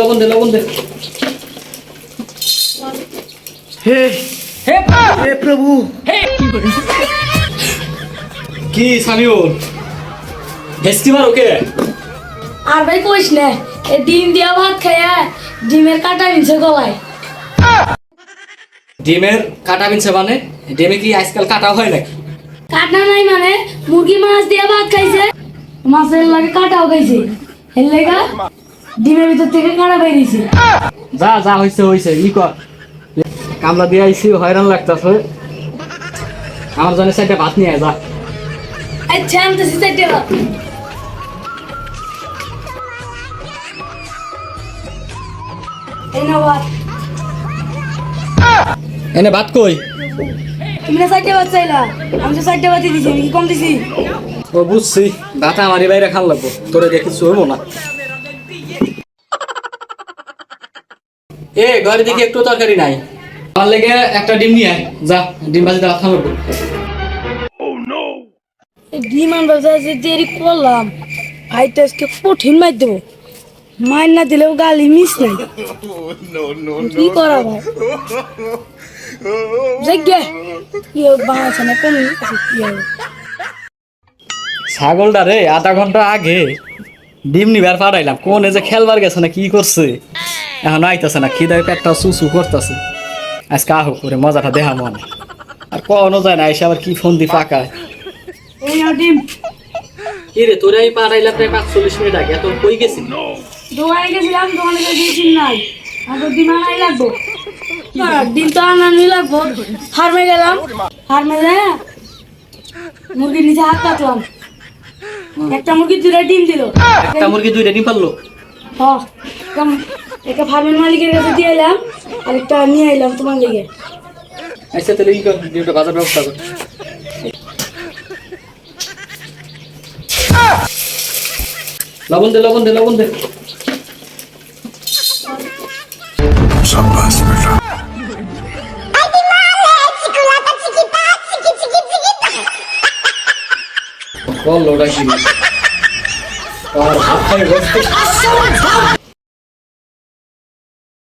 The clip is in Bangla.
লবণ দে হে হে হে প্রভু হে কি সামিউল ফেস্টিভাল ওকে আর ভাই কইস না এ ডিম দিয়া ভাত খায়া ডিমের কাটা নিছে গলায়। ডিমের কাটা বিনছে মানে ডিমে কি আজকাল কাটা হয় নাকি? কাটা নাই মানে মুরগি মাছ দিয়া ভাত খাইছে, মাছের লাগে কাটাও খাইছে, এর লেগা ডিমের ভিতর থেকে কাটা বেরিয়েছে। যা যা হইছে ই কর কামলা দিয়ে আইছি হয়রান লাগতাছে আমার জন্য সাইডে ভাত নিয়ে আয় যা। আচ্ছা আনতেছি চারটে ভাত। এই নাও ভাত। এনে ভাত কই? তুমি না চারটে ভাত চাইলা, আমি তো চারটে ভাতই দিছি, আমি কি কম দিছি? ও বুঝছি ভাত আমারই বাইরে খান লাগবো, তোরে দেখে কিছু হইব না। এ ঘরে দেখি একটু তরকারি নাই, আমার লেগে একটা ডিম নিয়ে আয় যা, ডিম ভাজিতে ভাত খান লাগবো। এই ডিম আনবার যে দেরি করলাম, ভাই তো আজকে কঠিন মার দেবো, মার না দিলেও গালি মিস নাই। কি করা ভাই জায়গা কি বাঁচা না কমই আছে কি হবে। ছাগলটা রে আধা ঘন্টা আগে ডিম নিবার পাঠাইলাম, কোন যে খেলবার গেছে না কি করছে এখন আইতেছে না, খিদায় পেটটা চুচু করতেছে। আজকে আহ করে মজাটা দেখা মনে আর কখনো যায় না, এসে আবার কি ফোন দি পাকায়। এই নাও ডিম। রে তোরে আমি পাঠাইলাম প্রায় 45 মিনিট আগে, এখন কই গেছি? দোকানে গেছিলাম, দোকানে গিয়ে দিয়েছি নাই, আর তো ডিম আনাই লাগবো। ডিম তো আনানি লাগবো। ফার্মে গেলাম, ফার্মে যায় মুরগির নিচে হাত কাটলাম, একটা মুরগি দুটা ডিম দিল। একটা মুরগি দুইটা ডিম পারলো? হ্যাঁ একটা ফার্মের মালিকের কাছে দিয়ে এলাম, আর একটা নিয়ে এলাম তোমার লেগে। আচ্ছা তাহলে ই কর, ডিমটা বাজার ব্যবস্থা কর। লবণ দে शाबाश बेटा। বল ওটা কি আর হাত খাই বসতে